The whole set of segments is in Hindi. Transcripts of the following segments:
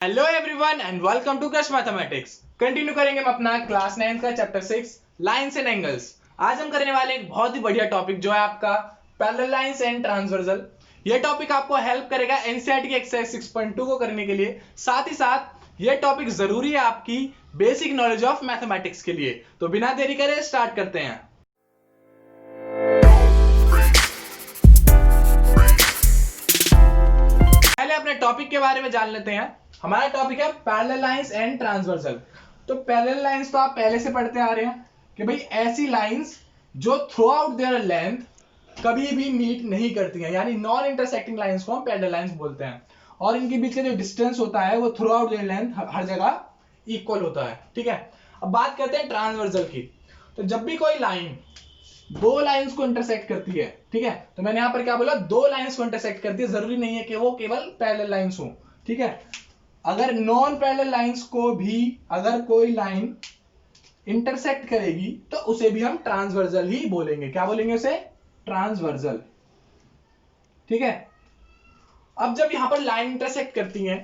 Hello everyone and welcome to crush mathematics. Continue करेंगे हम अपना क्लास 9 का चैप्टर 6 लाइंस एंड एंगल्स। आज हम करने वाले एक बहुत ही बढ़िया टॉपिक जो है आपका पैरेलल लाइंस एंड ट्रांसवर्सल। यह टॉपिक आपको हेल्प करेगा एनसीईआरटी की एक्सरसाइज 6.2 को करने के लिए। साथ ही साथ यह टॉपिक जरूरी है आपकी बेसिक नॉलेज ऑफ मैथमेटिक्स के लिए। तो बिना देरी करे स्टार्ट करते हैं। पहले अपने टॉपिक के बारे में जान लेते हैं। हमारा टॉपिक है पैरेलल लाइंस एंड ट्रांसवर्सल। तो पैरेलल लाइंस तो आप पहले से पढ़ते आ रहे हैं कि भाई ऐसी लाइंस जो थ्रू आउट देयर लेंथ कभी भी मीट नहीं करती हैं, यानी नॉन इंटरसेक्टिंग लाइंस को हम पैरेलल लाइंस बोलते हैं। और इनके बीच का जो डिस्टेंस होता है वो थ्रू आउट देयर लेंथ हर जगह इक्वल होता है। ठीक है, अब बात करते हैं ट्रांसवर्सल की। तो जब भी कोई लाइन दो लाइंस को इंटरसेक्ट करती है, ठीक है, तो मैंने यहां पर क्या बोला, दो लाइंस को इंटरसेक्ट करती है, जरूरी नहीं है कि वो केवल पैरेलल लाइंस हो। ठीक है, अगर नॉन पैरेलल लाइंस को भी अगर कोई लाइन इंटरसेक्ट करेगी तो उसे भी हम ट्रांसवर्सल ही बोलेंगे। क्या बोलेंगे उसे? ट्रांसवर्सल। ठीक है, अब जब यहां पर लाइन इंटरसेक्ट करती हैं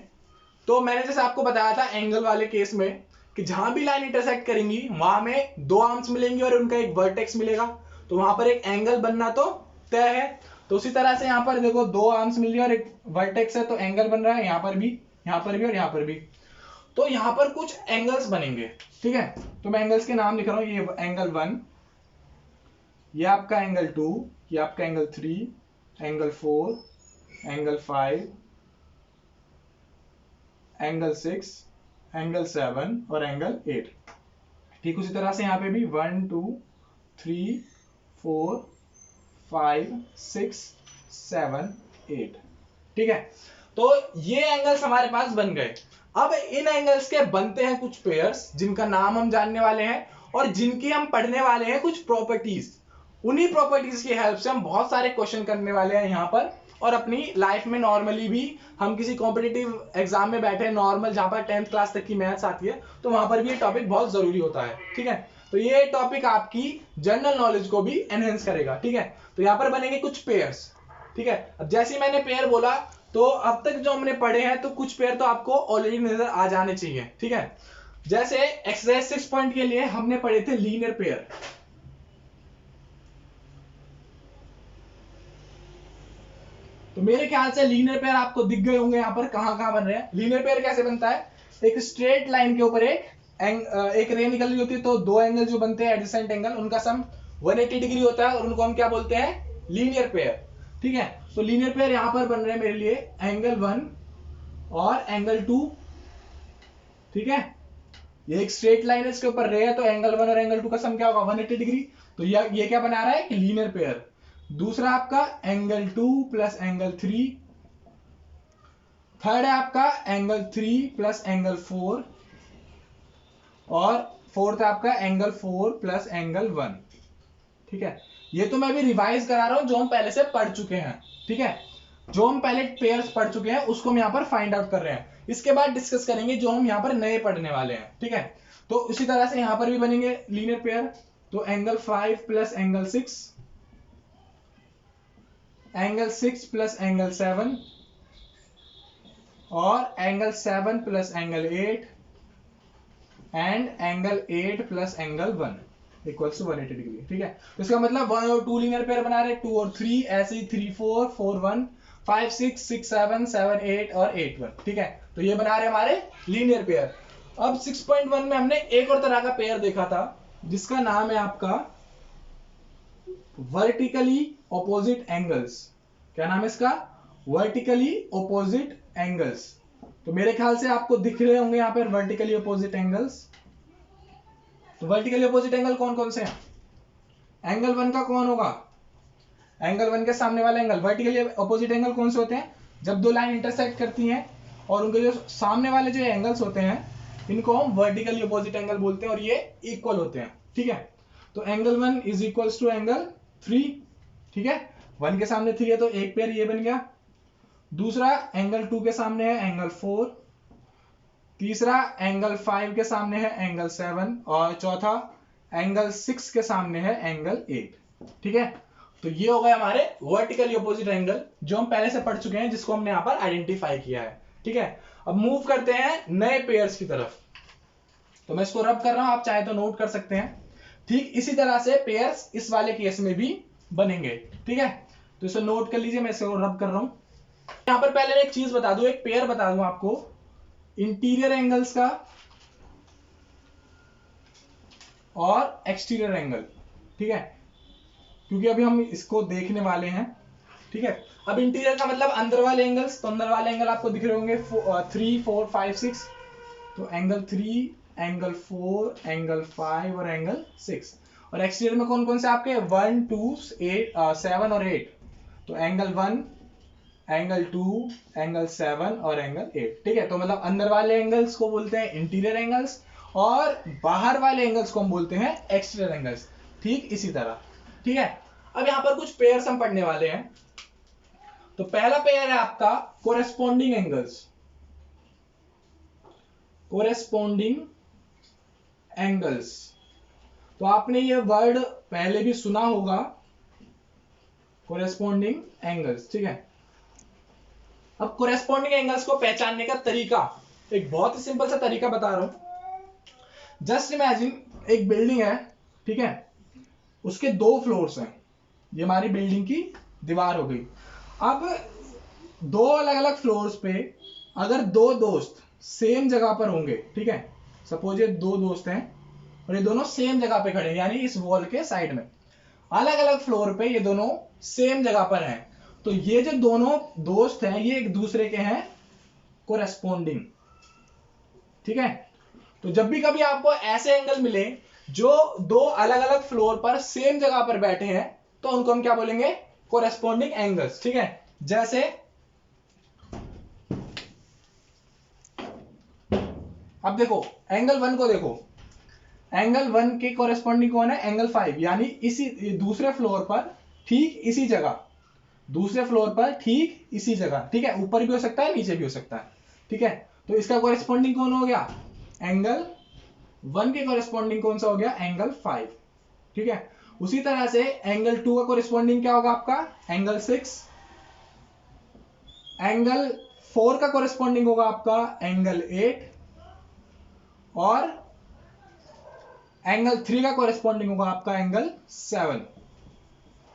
तो मैंने जैसे आपको बताया था एंगल वाले केस में कि जहां भी लाइन इंटरसेक्ट करेंगी वहां में दो आर्म्स मिलेंगे और उनका एक वर्टेक्स मिलेगा, तो वहां पर एक एंगल बनना तो तय है। तो उसी तरह से यहां पर देखो दो आर्म्स मिल रही है और एक वर्टेक्स है, तो एंगल बन रहा है यहां पर भी, यहां पर भी और यहां पर भी। तो यहां पर कुछ एंगल्स बनेंगे। ठीक है, तो मैं एंगल्स के नाम लिख रहा हूं। ये एंगल 1, ये आपका एंगल 2, ये आपका angle 3, angle 4, angle 5, angle 6, angle 7 और एंगल 8। ठीक उसी तरह से यहां पे भी 1 2 3 4 5 6 7 8। ठीक है, तो ये एंगल्स हमारे पास बन गए। अब इन एंगल्स के बनते हैं कुछ पेयर्स जिनका नाम हम जानने वाले हैं और जिनकी हम पढ़ने वाले हैं कुछ प्रॉपर्टीज। उन्हीं प्रॉपर्टीज की हेल्प से हम बहुत सारे क्वेश्चन करने वाले हैं यहां पर, और अपनी लाइफ में नॉर्मली भी हम किसी कॉम्पिटिटिव एग्जाम में बैठे नॉर्मल जहां पर 10th क्लास तक की मैथ्स आती है तो वहां पर भी ये टॉपिक बहुत जरूरी होता है। ठीक है, तो ये टॉपिक आपकी जनरल नॉलेज को भी एनहेंस करेगा। ठीक है, तो यहां पर बनेंगे कुछ पेयर्स। ठीक है, अब जैसे ही मैंने पेयर बोला तो अब तक जो हमने पढ़े हैं तो कुछ पेयर तो आपको ऑलरेडी नजर आ जाने चाहिए। ठीक है, जैसे एक्सरसाइज 6 पॉइंट के लिए हमने पढ़े थे लीनियर पेयर। तो मेरे ख्याल से लीनियर पेयर आपको दिख गए होंगे यहां पर कहां कहां बन रहे हैं। लीनियर पेयर कैसे बनता है? एक स्ट्रेट लाइन के ऊपर एक रे निकल रही होती है, तो दो एंगल जो बनते हैं एडजेसेंट एंगल, उनका सम 180 डिग्री होता है और उनको हम क्या बोलते हैं? Linear pair. ठीक है, तो लीनियर पेयर यहां पर बन रहे हैं मेरे लिए एंगल 1 और एंगल 2। ठीक है, ये एक स्ट्रेट लाइन है, इसके ऊपर रे है, तो एंगल 1 और एंगल 2 का सम क्या होगा? 180 डिग्री। तो ये क्या बना रहा है कि लीनियर पेयर। दूसरा आपका एंगल 2 प्लस एंगल 3। थर्ड है आपका एंगल 3 प्लस एंगल 4। और फोर्थ है आपका एंगल 4 प्लस एंगल 1। ठीक है, ये तो मैं अभी रिवाइज करा रहा हूं जो हम पहले से पढ़ चुके हैं। ठीक है, जो हम पहले पेयर्स पढ़ चुके हैं उसको हम यहां पर फाइंड आउट कर रहे हैं। इसके बाद डिस्कस करेंगे जो हम यहां पर नए पढ़ने वाले हैं। ठीक है, तो उसी तरह से यहां पर भी बनेंगे लीनियर पेयर। तो angle 5 plus angle 6, angle 6 plus angle 7 और angle 7 plus angle 8 and angle 8 plus angle 1 equals to 180 degree. ठीक है, तो इसका मतलब 1 और 2 लीनियर पेयर बना रहे, 2 और 3, ऐसे ही 3 4 4 1 5 6 6 7 7 8 और 8 1। ठीक है, तो ये बना रहे हमारे लीनियर पेयर। अब 6.1 में हमने एक और तरह का पेयर देखा था जिसका नाम है आपका वर्टिकली ऑपोजिट एंगल्स। क्या नाम है इसका? Vertically opposite angles. तो मेरे ख्याल से आपको दिख रहे होंगे यहां पर वर्टिकली ऑपोजिट एंगल्स। तो वर्टिकली ऑपोजिट एंगल कौन कौन से हैं? एंगल 1 का कौन होगा? एंगल 1 के सामने वाला एंगल। वर्टिकली ऑपोजिट एंगल कौन से होते हैं? जब दो लाइन इंटरसेक्ट करती हैं और उनके जो सामने वाले जो एंगल्स होते हैं इनको हम वर्टिकली ऑपोजिट एंगल बोलते हैं और ये इक्वल होते हैं। ठीक है, तो angle 1 is equals to angle 3। ठीक है, 1 के सामने 3 है तो एक पेयर ये बन गया। दूसरा एंगल 2 के सामने है एंगल 4। तीसरा एंगल 5 के सामने है एंगल 7 और चौथा एंगल 6 के सामने है एंगल 8। ठीक है, तो ये हो गए हमारे वर्टिकली ऑपोजिट एंगल जो हम पहले से पढ़ चुके हैं, जिसको हमने यहां पर आइडेंटिफाई किया है। ठीक है, अब मूव करते हैं नए पेयर्स की तरफ। तो मैं इसको रब कर रहा हूं, आप चाहे तो नोट कर सकते हैं। ठीक इसी तरह से पेयर्स इस वाले केस में भी बनेंगे। ठीक है, तो इसे नोट कर लीजिए, मैं इसको रब कर रहा हूं। यहां पर पहले एक चीज बता दूं, एक पेयर बता दूं आपको इंटीरियर एंगल्स का और एक्सटीरियर एंगल। ठीक है, क्योंकि अभी हम इसको देखने वाले हैं। ठीक है, अब इंटीरियर का मतलब अंदर वाले एंगल्स, तो अंदर वाले एंगल आपको दिख रहे होंगे 3 4 5 6। तो एंगल 3, एंगल 4, एंगल 5 और एंगल 6। और एक्सटीरियर में कौन कौन से आपके 1 2 7 और 8। तो एंगल 1, एंगल 2, एंगल 7 और एंगल 8। ठीक है, तो मतलब अंदर वाले एंगल्स को बोलते हैं इंटीरियर एंगल्स और बाहर वाले एंगल्स को हम बोलते हैं एक्सटीरियर एंगल्स। ठीक इसी तरह। ठीक है, अब यहां पर कुछ पेयर्स हम पढ़ने वाले हैं। तो पहला पेयर है आपका कोरेस्पोंडिंग एंगल्स। कोरेस्पोंडिंग एंगल्स, तो आपने ये वर्ड पहले भी सुना होगा, कोरेस्पोंडिंग एंगल्स। ठीक है, अब कोरेस्पोंडिंग एंगल्स को पहचानने का तरीका, एक बहुत ही सिंपल सा तरीका बता रहा हूं। जस्ट इमेजिन एक बिल्डिंग है। ठीक है, उसके 2 फ्लोर्स हैं। ये हमारी बिल्डिंग की दीवार हो गई। अब 2 अलग अलग फ्लोर्स पे अगर 2 दोस्त सेम जगह पर होंगे, ठीक है, सपोज ये 2 दोस्त हैं और ये दोनों सेम जगह पे खड़े हैं, यानी इस वॉल के साइड में, अलग अलग फ्लोर पे ये दोनों सेम जगह पर हैं। तो ये जो दोनों दोस्त हैं ये एक दूसरे के हैं कोरेस्पोंडिंग। ठीक है, तो जब भी कभी आपको ऐसे एंगल मिले जो 2 अलग अलग फ्लोर पर सेम जगह पर बैठे हैं, तो उनको हम क्या बोलेंगे, कोरेस्पोंडिंग एंगल्स। ठीक है, जैसे अब देखो एंगल 1 को देखो, एंगल 1 के कोरेस्पोंडिंग कौन है, एंगल 5, यानी इसी दूसरे फ्लोर पर ठीक इसी जगह, दूसरे फ्लोर पर ठीक इसी जगह। ठीक है, ऊपर भी हो सकता है नीचे भी हो सकता है। ठीक है, तो इसका कोरेस्पोंडिंग कौन हो गया, एंगल 1 के कोरेस्पोंडिंग कौन सा हो गया, एंगल 5। ठीक है, उसी तरह से एंगल 2 का कोरेस्पोंडिंग क्या होगा आपका, एंगल 6। एंगल 4 का कोरेस्पोंडिंग होगा आपका एंगल 8 और एंगल 3 का कोरेस्पोंडिंग होगा आपका एंगल 7।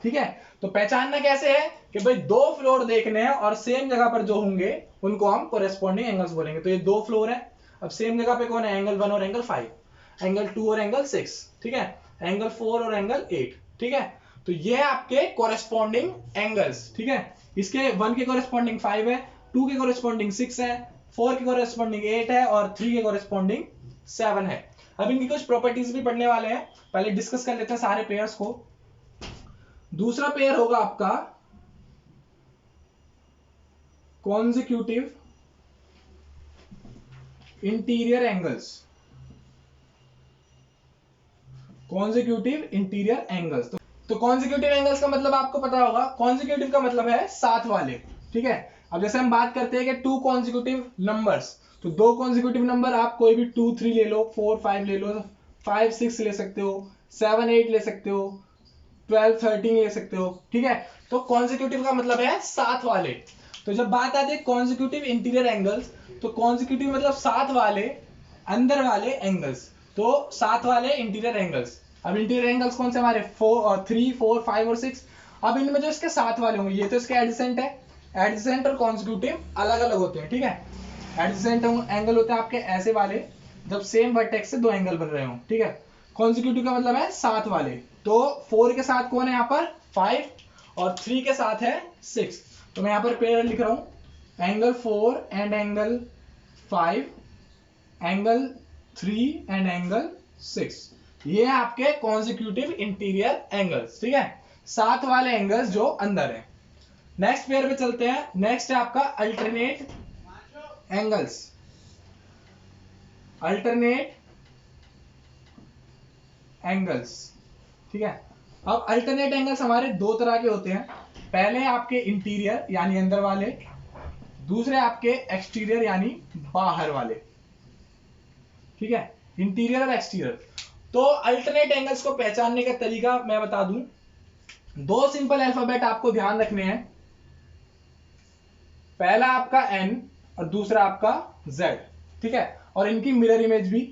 ठीक है, तो पहचानना कैसे है कि भाई 2 फ्लोर देखने हैं और सेम जगह पर जो होंगे उनको हम कोरेस्पोंडिंग एंगल्स बोलेंगे। तो ये 2 फ्लोर है, अब सेम जगह पे कौन है, एंगल 1 और एंगल 5, एंगल 2 और एंगल 6। ठीक है, एंगल 4 और एंगल 8। ठीक है, तो ये है आपके कोरेस्पोंडिंग एंगल्स। ठीक है, इसके 1 के कोरेस्पोंडिंग 5 है, 2 के कोरेस्पोंडिंग 6 है, 4 के कोरेस्पोंडिंग 8 है और 3 के कोरेस्पोंडिंग 7 है। अब इनकी कुछ प्रॉपर्टीज भी पढ़ने वाले हैं, पहले डिस्कस कर लेते हैं सारे पेयर्स को। दूसरा पेयर होगा आपका consecutive interior angles. Consecutive interior angles, तो कॉन्जिक्यूटिव एंगल्स का मतलब आपको पता होगा, कॉन्जिक्यूटिव का मतलब है साथ वाले। ठीक है, अब जैसे हम बात करते हैं कि 2 कॉन्जिक्यूटिव नंबर्स, तो 2 कॉन्जिक्यूटिव नंबर आप कोई भी 2 3 ले लो, 4 5 ले लो, 5 6 ले सकते हो, 7 8 ले सकते हो, 12 13 ले सकते हो। ठीक है, तो कॉन्जिक्यूटिव का मतलब है साथ वाले। तो जब बात आती है कॉन्जिक्यूटिव इंटीरियर एंगल्स, तो कॉन्जिक्यूटिव मतलब साथ वाले, अंदर वाले एंगल्स, तो साथ वाले इंटीरियर एंगल्स। अब इंटीरियर एंगल्स कौन से हमारे 3 4 5 और 6। अब इनमें जो इसके साथ वाले होंगे, ये तो इसके एडजेसेंट है, एडजेसेंट और कॉन्जिक्यूटिव अलग अलग होते हैं। ठीक है, एडजेसेंट एंगल होते हैं आपके ऐसे वाले जब सेम वर्टेक्स से 2 एंगल बन रहे हो। ठीक है, कॉन्जिक्यूटिव का मतलब है साथ वाले, तो 4 के साथ कौन है यहाँ पर 5 और 3 के साथ है 6। तो मैं यहाँ पर पेयर लिख रहा हूं, angle 4 and angle 5, angle 3 and angle 6। ये है आपके कॉन्जिक्यूटिव इंटीरियर एंगल्स। ठीक है, साथ वाले एंगल्स जो अंदर है। नेक्स्ट पेयर पे चलते हैं। नेक्स्ट है आपका अल्टरनेट एंगल्स। Alternate angles. ठीक है, अब अल्टरनेट एंगल्स हमारे 2 तरह के होते हैं। पहले आपके इंटीरियर यानी अंदर वाले, दूसरे आपके एक्सटीरियर यानी बाहर वाले। ठीक है, इंटीरियर और एक्सटीरियर। तो अल्टरनेट एंगल्स को पहचानने का तरीका मैं बता दूं, 2 सिंपल अल्फाबेट आपको ध्यान रखने हैं। पहला आपका N और दूसरा आपका Z, ठीक है, और इनकी मिरर इमेज भी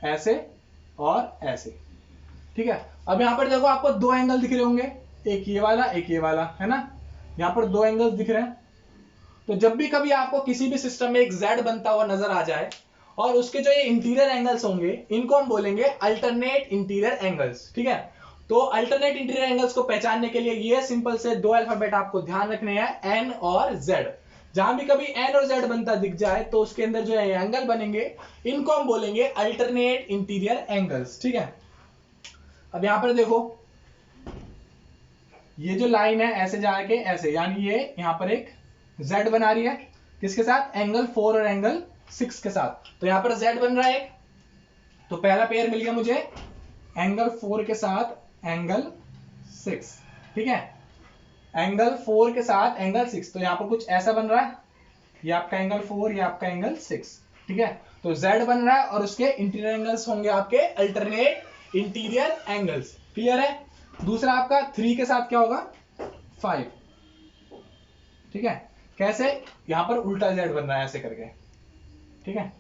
ऐसे और ऐसे, ठीक है। अब यहां पर देखो आपको दो एंगल दिख रहे होंगे, एक ये वाला एक ये वाला, है ना, यहां पर दो एंगल्स दिख रहे हैं। तो जब भी कभी आपको किसी भी सिस्टम में एक Z बनता हुआ नजर आ जाए और उसके जो ये इंटीरियर एंगल्स होंगे इनको हम बोलेंगे अल्टरनेट इंटीरियर एंगल्स, ठीक है। तो अल्टरनेट इंटीरियर एंगल्स को पहचानने के लिए ये सिंपल से दो अल्फाबेट आपको ध्यान रखने हैं, N और Z। जहां भी कभी N और Z बनता दिख जाए तो उसके अंदर जो एंगल बनेंगे इनको हम बोलेंगे अल्टरनेट इंटीरियर एंगल्स, ठीक है। अब यहां पर देखो ये जो लाइन है ऐसे जाके ऐसे, यानी ये यहां पर एक Z बना रही है, किसके साथ, एंगल 4 और एंगल 6 के साथ। तो यहां पर Z बन रहा है एक, तो पहला पेयर मिल गया मुझे एंगल 4 के साथ एंगल 6, ठीक है, एंगल 4 के साथ एंगल 6। तो यहां पर कुछ ऐसा बन रहा है, ये आपका एंगल 4, ये आपका एंगल 6, ठीक है। तो Z बन रहा है और उसके इंटीरियर एंगल्स होंगे आपके अल्टरनेट इंटीरियर एंगल्स, क्लियर है। दूसरा आपका 3 के साथ क्या होगा, 5, ठीक है। कैसे, यहां पर उल्टा Z बन रहा है ऐसे करके, ठीक है।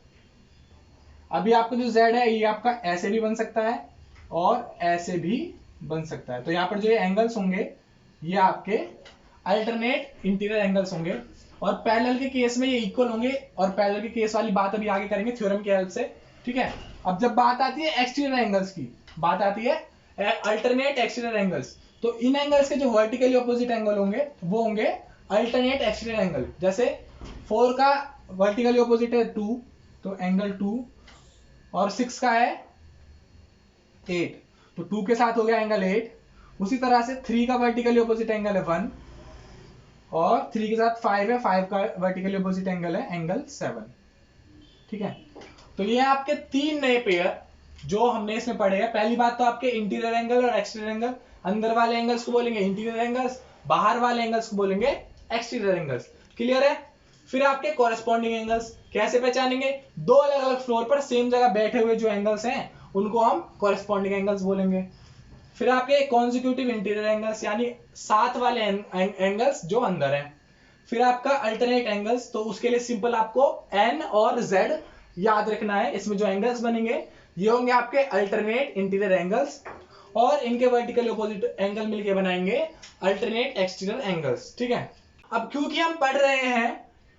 अभी आपका जो Z है ये आपका ऐसे भी बन सकता है और ऐसे भी बन सकता है। तो यहां पर जो ये एंगल्स होंगे ये आपके अल्टरनेट इंटीरियर एंगल्स होंगे, और पैरेलल के केस में ये इक्वल होंगे, और पैरेलल के केस वाली बात अभी आगे करेंगे थ्योरम की हेल्प से, ठीक है। अब जब बात आती है एक्सटीरियर एंगल्स की, बात आती है अल्टरनेट एक्सटीरियर एंगल्स, तो इन एंगल्स के जो वर्टिकली ऑपोजिट एंगल होंगे वो होंगे अल्टरनेट एक्सटीरियर एंगल। जैसे 4 का वर्टिकली ऑपोजिट है 2, तो एंगल 2, और 6 का है 8, तो 2 के साथ हो गया एंगल 8। उसी तरह से 3 का वर्टिकली ऑपोजिट एंगल है 1, और 3 के साथ 5 है, 5 का वर्टिकली ऑपोजिट एंगल है एंगल 7, ठीक है। तो ये आपके तीन नए पेयर जो हमने इसमें पढ़े हैं। पहली बात तो आपके इंटीरियर एंगल और एक्सटीरियर एंगल, अंदर वाले एंगल्स को बोलेंगे इंटीरियर एंगल्स, बाहर वाले एंगल्स को बोलेंगे एक्सटीरियर एंगल्स, क्लियर है। फिर आपके कॉरेस्पॉन्डिंग एंगल्स कैसे पहचानेंगे, दो अलग अलग फ्लोर पर सेम जगह बैठे हुए जो एंगल्स हैं उनको हम कॉरेस्पॉन्डिंग एंगल्स बोलेंगे। फिर आपके कॉन्जिक्यूटिव इंटीरियर एंगल्स यानी साथ वाले एंगल्स जो अंदर हैं। फिर आपका अल्टरनेट एंगल्स, तो उसके लिए सिंपल आपको N और Z याद रखना है। इसमें जो एंगल्स बनेंगे ये होंगे आपके अल्टरनेट इंटीरियर एंगल्स, और इनके वर्टिकल ऑपोजिट एंगल मिलके बनाएंगे अल्टरनेट एक्सटीरियर एंगल्स, ठीक है। अब क्योंकि हम पढ़ रहे हैं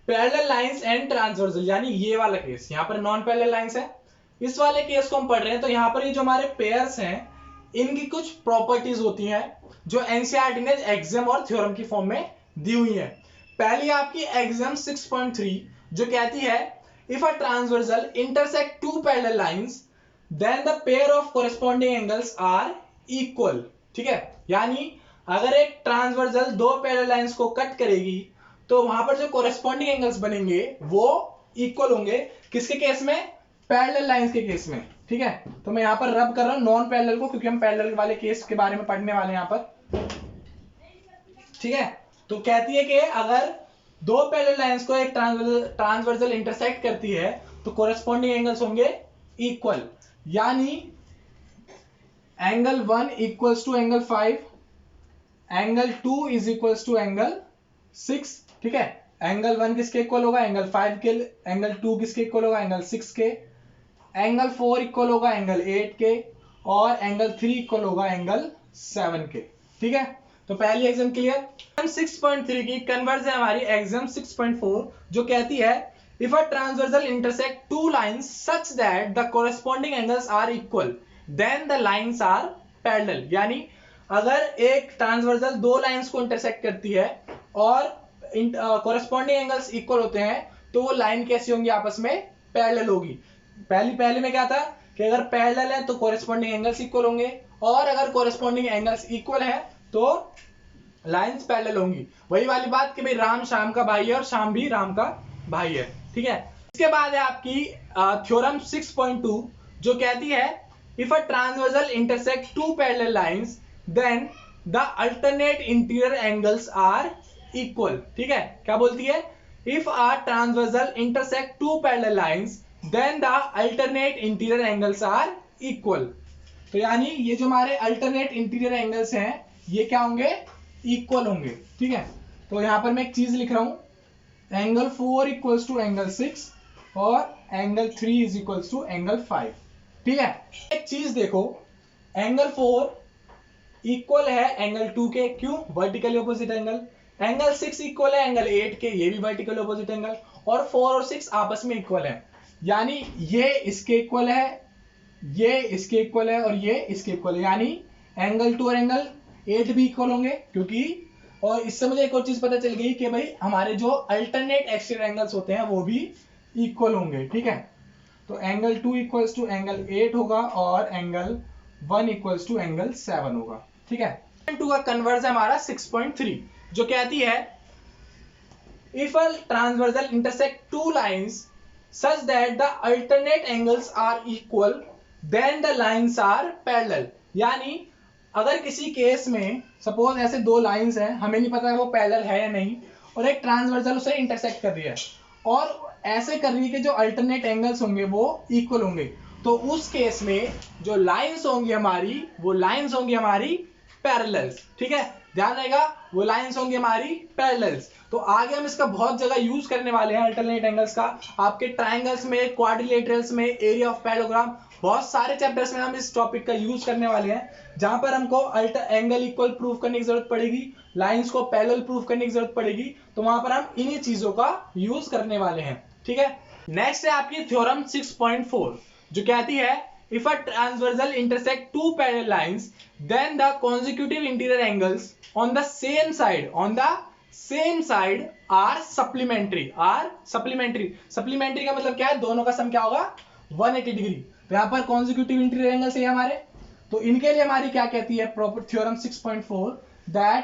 पैरेलल लाइंस एंड ट्रांसवर्सल, यानी ये वाला केस, यहाँ पर नॉन पैरेलल लाइंस है, इस वाले केस को हम पढ़ रहे हैं, तो यहाँ पर ये जो हमारे पेयर्स हैं इनकी कुछ प्रॉपर्टीज होती हैं जो एनसीईआरटी ने एग्जाम और थ्योरम की फॉर्म में दी हुई है। पहली आपकी एग्जाम 6.3 जो कहती है if a transversal intersect two parallel lines then the pair of corresponding angles are equal, ठीक है। यानी अगर एक ट्रांसवर्सल दो पैरेलल लाइंस को कट करेगी तो वहां पर जो कोरेस्पॉन्डिंग एंगल्स बनेंगे वो इक्वल होंगे, किसके केस में, पैरेलल लाइंस के केस में, ठीक है। तो मैं यहां पर रब कर रहा हूं नॉन पैरेलल को, क्योंकि हम पैरेलल वाले केस के बारे में पढ़ने वाले हैं यहां पर, ठीक है। तो कहती है कि अगर दो पैरेलल लाइंस को एक ट्रांसवर्सल इंटरसेक्ट करती है तो कोरेस्पॉन्डिंग एंगल्स होंगे इक्वल, यानी angle 1 equals to angle 5, angle 2 is equals to angle 6, ठीक है। एंगल 1 किसके इक्वल होगा, एंगल 5 के, एंगल 2 किसके इक्वल होगा, एंगल 6 के, एंगल 4 इक्वल होगा एंगल 8 के, और एंगल 3 इक्वल होगा एंगल 7 के, ठीक है। तो पहली एग्जाम क्लियर। 6.3 की कन्वर्स है हमारी एग्जाम 6.4 जो कहती है if a transversal intersect two lines such that the corresponding angles are equal then the lines are parallel, यानी अगर एक ट्रांसवर्सल दो लाइंस को इंटरसेक्ट करती है और कोरेस्पॉन्डिंग एंगल्स इक्वल होते हैं तो वो लाइन कैसी होंगी, आपस में पैरेलल होगी। पहले में क्या था कि अगर पैरेलल है तो कोरेस्पॉन्डिंग एंगल्स इक्वल होंगे, और अगर कोरेस्पॉन्डिंग एंगल्स इक्वल है तो लाइंस पैरेलल होंगी। वही वाली बात कि भाई राम शाम का भाई है और शाम भी राम का भाई है, ठीक है। इसके बाद है आपकी थ्योरम 6.2 जो कहती है if a transversal intersect two parallel lines then the alternate interior angles are equal, ठीक है। क्या बोलती है, if a transversal intersect two parallel lines then the alternate interior angles are equal. तो यानी ये जो हमारे अल्टरनेट इंटीरियर एंगल्स हैं ये क्या होंगे, इक्वल होंगे, ठीक है। तो यहां पर मैं एक चीज लिख रहा हूं, एंगल 4 इक्वल्स टू एंगल 6 और angle 3 is equals to angle 5। ठीक है, एक चीज देखो, एंगल 4 इक्वल है एंगल 2 के, क्यों? Vertically opposite angle. Angle 6 equal है एंगल 8 के, ये भी वर्टिकली ऑपोजिट एंगल। और 4 और 6 आपस में इक्वल है, यानी ये इसके इक्वल है, ये इसके इक्वल है और ये इसके इक्वल है, यानी एंगल 2 और एंगल 8 भी इक्वल होंगे। क्योंकि और इससे मुझे एक और चीज पता चल गई कि भाई हमारे जो अल्टरनेट एक्सट्रीम एंगल्स होते हैं वो भी इक्वल होंगे। ठीक है, तो एंगल 2 इक्वल्स टू एंगल 8 होगा और एंगल 1 इक्वल्स टू एंगल 7 होगा। ठीक है, 2 का कन्वर्स है हमारा 6.3, जो कहती है if a transversal intersect two lines such that the alternate angles are equal then the lines are parallel। यानी अगर किसी केस में सपोज ऐसे दो लाइंस हैं, हमें नहीं पता है वो पैरेलल है या नहीं, और एक ट्रांसवर्सल उसे इंटरसेक्ट कर रही है और ऐसे कर रही है कि जो अल्टरनेट एंगल्स होंगे वो इक्वल होंगे, तो उस केस में जो लाइंस होंगी हमारी, वो लाइंस होंगी हमारी पैरेलल्स। ठीक है, ध्यान रहेगा, वो लाइंस होंगी हमारी पैरेलल्स। तो आगे हम इसका बहुत जगह यूज करने वाले हैं अल्टरनेट एंगल्स का, आपके ट्राइंगल्स में, क्वाड्रिलेटरल्स में, एरिया ऑफ पैरेललोग्राम, बहुत सारे चैप्टर्स में हम इस टॉपिक का यूज करने वाले हैं, जहां पर हमको एंगल इक्वल प्रूव करने की जरूरत पड़ेगी, लाइंस को पैरेलल प्रूव करने की जरूरत पड़ेगी, तो वहां पर हम इन्हीं चीजों का यूज करने वाले हैं। ठीक है, नेक्स्ट है आपकी थ्योरम 6.4, जो कहती है if a transversal intersect two parallel lines then the consecutive interior angles on the same side are supplementary का मतलब क्या है, दोनों का सम क्या होगा 180 डिग्री। तो यहां पर consecutive interior angles है हमारे, तो इनके लिए हमारी क्या कहती है proper theorem 6.4 that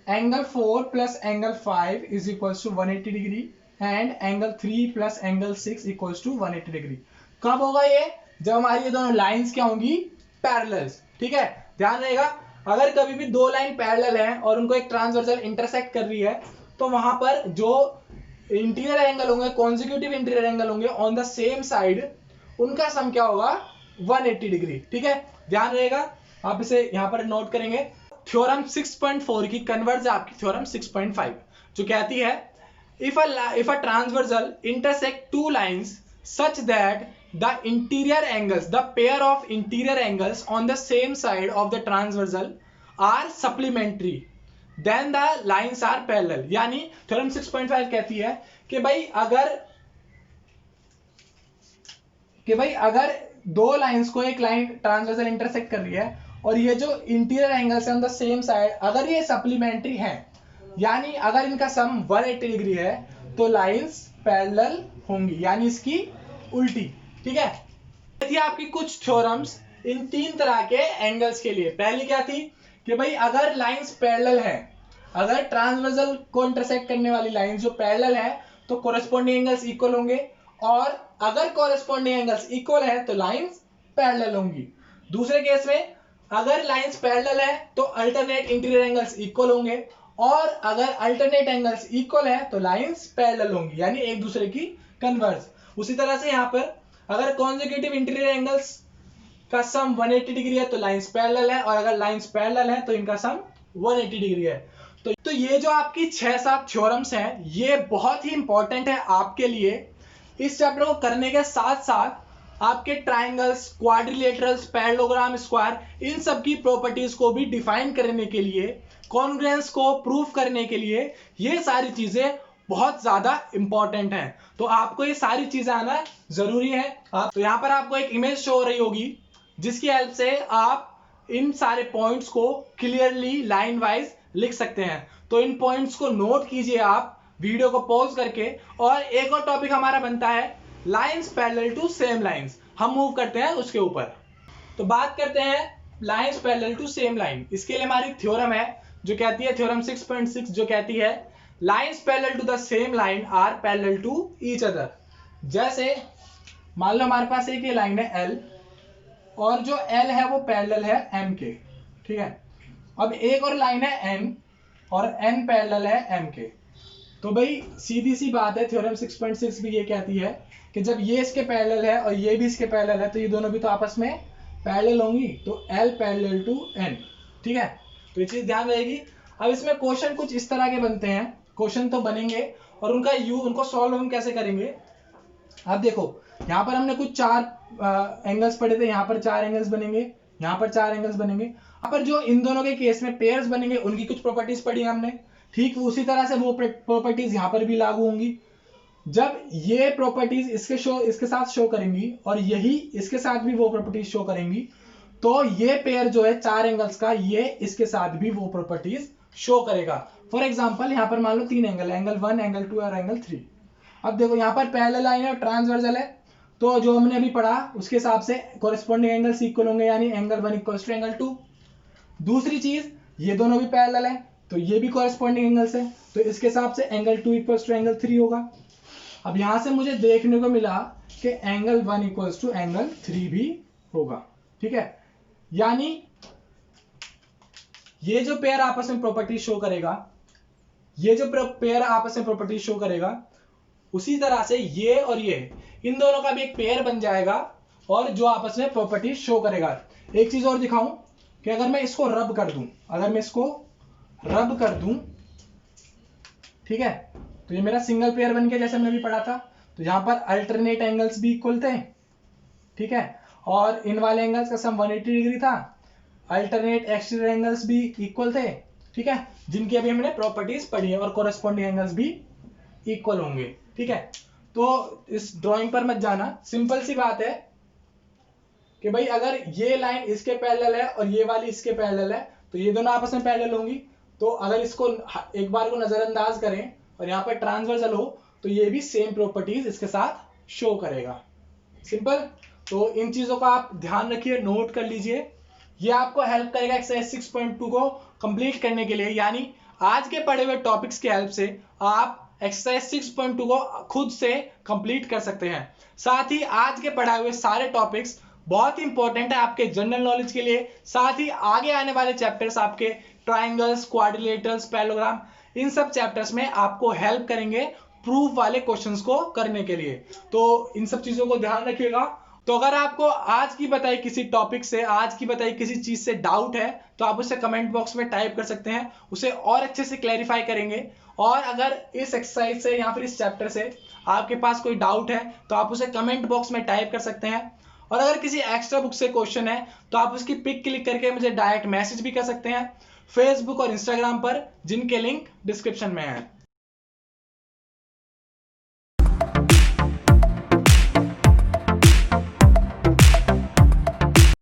angle 4 plus angle 5 is equals to 180 degree and angle 3 plus angle 6 equals to 180 degree. कब होगा ये? जब हमारी ये दोनों लाइंस क्या होंगी, पैरेलल्स। ठीक है, ध्यान रहेगा, अगर कभी भी दो लाइन पैरेलल हैं और उनको एक ट्रांसवर्सल इंटरसेक्ट कर रही है, तो वहां पर जो इंटीरियर एंगल होंगे, कॉन्जिक्यूटिव इंटीरियर एंगल होंगे ऑन द सेम साइड, उनका सम क्या होगा 180 डिग्री। ठीक है, ध्यान रहेगा, आप इसे यहां पर नोट करेंगे। थ्योरम 6.4 की कन्वर्ज है आपकी थ्योरम 6.5, जो कहती है if a transversal intersect two lines such that the interior angles, the pair of interior angles on the same side of the transversal are supplementary then the lines are parallel। यानी थ्योरम 6.5 कहती है कि भाई अगर दो लाइंस को एक लाइन ट्रांसवर्सल इंटरसेक्ट कर रही है और ये जो इंटीरियर एंगल्स है ऑन द सेम साइड, अगर ये सप्लीमेंट्री हैं, यानी अगर इनका सम 180 डिग्री है, तो लाइंस पैरेलल होंगी, यानी इसकी उल्टी। ठीक है, ये थी आपकी कुछ थ्योरम्स इन तीन तरह के एंगल्स के लिए। पहली क्या थी कि भाई अगर लाइंस पैरेलल हैं, अगर ट्रांसवर्सल को इंटरसेक्ट करने वाली लाइंस जो पैरेलल है, तो कोरेस्पोंडिंग एंगल्स इक्वल होंगे, और अगर कोरेस्पोंडिंग एंगल्स इक्वल है तो लाइंस पैरेलल होंगी। दूसरे केस में अगर लाइंस पैरेलल है तो अल्टरनेट इंटीरियर एंगल्स इक्वल होंगे, और अगर अल्टरनेट एंगल्स इक्वल है तो लाइंस पैरेलल होंगी, यानी एक दूसरे की कन्वर्ज। उसी तरह से यहाँ पर अगर कॉन्जिक्यूटिव इंटीरियर एंगल्स का सम 180 डिग्री है तो लाइंस पैरेलल है, और अगर लाइंस पैरेलल है तो इनका सम 180 डिग्री है। तो ये जो आपकी 6-7 थ्योरम्स हैं, ये बहुत ही इंपॉर्टेंट है आपके लिए। इस चैप्टर को करने के साथ साथ आपके ट्राइंगल्स, क्वाड्रिलेटरल्स, पैरेललोग्राम, स्क्वायर, इन सब की प्रॉपर्टीज को भी डिफाइन करने के लिए, कॉन्ग्रुएंस को प्रूव करने के लिए, ये सारी चीजें बहुत ज्यादा इंपॉर्टेंट हैं। तो आपको ये सारी चीजें आना जरूरी है। तो यहाँ पर आपको एक इमेज शो हो रही होगी, जिसकी हेल्प से आप इन सारे पॉइंट्स को क्लियरली लाइन वाइज लिख सकते हैं। तो इन पॉइंट्स को नोट कीजिए आप वीडियो को पॉज करके। और एक और टॉपिक हमारा बनता है lines parallel to same lines, हम मूव करते हैं उसके ऊपर। तो बात करते हैं lines parallel to same line. इसके लिए हमारी थ्योरम है जो कहती है, थ्योरम 6.6, जो कहती है lines parallel to the same line are parallel to each other. जैसे मान लो हमारे पास एक ये लाइन है L, और जो L है वो पैरेलल है M के। ठीक है, अब एक और लाइन है N, और N पैरेलल है M के। तो भाई सीधी सी बात है, थ्योरम 6.6 भी ये कहती है कि जब ये इसके पैरेलल है और ये भी इसके पैरेलल है, तो ये दोनों भी तो आपस में पैरेलल होंगी, तो L पैरेलल टू N। ठीक है, तो ये चीज ध्यान रहेगी। अब इसमें क्वेश्चन कुछ इस तरह के बनते हैं, क्वेश्चन तो बनेंगे, और उनको सॉल्व हम कैसे करेंगे, अब देखो यहाँ पर हमने कुछ 4 एंगल्स पढ़े थे, यहाँ पर 4 एंगल्स बनेंगे, यहाँ पर 4 एंगल्स बनेंगे। यहाँ पर जो इन दोनों के केस में पेयर्स बनेंगे उनकी कुछ प्रॉपर्टीज पढ़ी हमने, ठीक उसी तरह से वो प्रॉपर्टीज यहाँ पर भी लागू होंगी। जब ये प्रॉपर्टीज इसके साथ शो करेंगी और यही इसके साथ भी वो प्रॉपर्टीज शो करेंगी, तो ये पेयर जो है 4 एंगल्स का, ये इसके साथ भी वो प्रॉपर्टीज शो करेगा। फॉर एग्जांपल यहाँ पर मान लो 3 एंगल, एंगल 1, एंगल 2 और एंगल 3। अब देखो यहाँ पर पैरेलल लाइन है और ट्रांसवर्सल है, तो जो हमने अभी पढ़ा उसके हिसाब से कोरिस्पोंडिंग एंगल्स इक्वल होंगे, यानी एंगल 1 इक्वल्स टू एंगल 2। दूसरी चीज, ये दोनों भी पैरेलल है तो ये भी कोरिस्पोंडिंग एंगल्स है, तो इसके हिसाब से एंगल 2 इक्वल्स टू एंगल 3 होगा। अब यहां से मुझे देखने को मिला कि एंगल 1 इक्वल्स टू एंगल 3 भी होगा, ठीक है। यानी ये जो पेयर आपस में प्रॉपर्टी शो करेगा, ये जो पेयर आपस में प्रॉपर्टी शो करेगा, उसी तरह से ये और ये इन दोनों का भी एक पेयर बन जाएगा और जो आपस में प्रॉपर्टी शो करेगा। एक चीज और दिखाऊं कि अगर मैं इसको रब कर दूं, अगर मैं इसको रब कर दूं, ठीक है, तो ये मेरा सिंगल पेयर बन गया जैसे हमने भी पढ़ा था। तो यहां पर अल्टरनेट एंगल्स भी इक्वल थे, ठीक है, और इन वाले एंगल्स का सम 180 डिग्री था, अल्टरनेट एक्सटीरियर एंगल्स भी इक्वल थे, ठीक है, जिनकी अभी हमने प्रॉपर्टीज पढ़ी है, और कोरेस्पोंडिंग एंगल्स भी इक्वल होंगे, ठीक है। तो इस ड्राइंग पर मत जाना, सिंपल सी बात है कि भाई अगर ये लाइन इसके पैरेलल है और ये वाली इसके पैरेलल है, तो ये दोनों आपस में पैरेलल होंगी। तो अगर इसको एक बार को नजरअंदाज करें और यहाँ पर ट्रांसवर्सल हो, तो ये भी सेम प्रॉपर्टीज इसके साथ शो करेगा, सिंपल। तो इन चीजों का आप ध्यान रखिए, नोट कर लीजिए, ये आपको हेल्प करेगा एक्सरसाइज 6.2 को कंप्लीट करने के लिए। यानी आज के पढ़े हुए टॉपिक्स की हेल्प से आप एक्सरसाइज 6.2 को खुद से कंप्लीट कर सकते हैं। साथ ही आज के पढ़ाए हुए सारे टॉपिक्स बहुत ही इंपॉर्टेंट है आपके जनरल नॉलेज के लिए, साथ ही आगे आने वाले चैप्टर्स आपके ट्राइंगल्स, क्वाड्रिलेटरल्स, पैरेललोग्राम, इन सब चैप्टर्स में आपको हेल्प करेंगे प्रूफ वाले क्वेश्चंस को करने के लिए। तो इन सब चीजों को ध्यान रखिएगा। तो अगर आपको आज की बताई किसी टॉपिक से, आज की बताई किसी चीज से डाउट है, तो आप उसे कमेंट बॉक्स में टाइप कर सकते हैं, उसे और अच्छे से क्लैरिफाई करेंगे। और अगर इस एक्सरसाइज से या फिर इस चैप्टर से आपके पास कोई डाउट है, तो आप उसे कमेंट बॉक्स में टाइप कर सकते हैं। और अगर किसी एक्स्ट्रा बुक से क्वेश्चन है, तो आप उसकी पिक क्लिक करके मुझे डायरेक्ट मैसेज भी कर सकते हैं फेसबुक और इंस्टाग्राम पर, जिनके लिंक डिस्क्रिप्शन में है।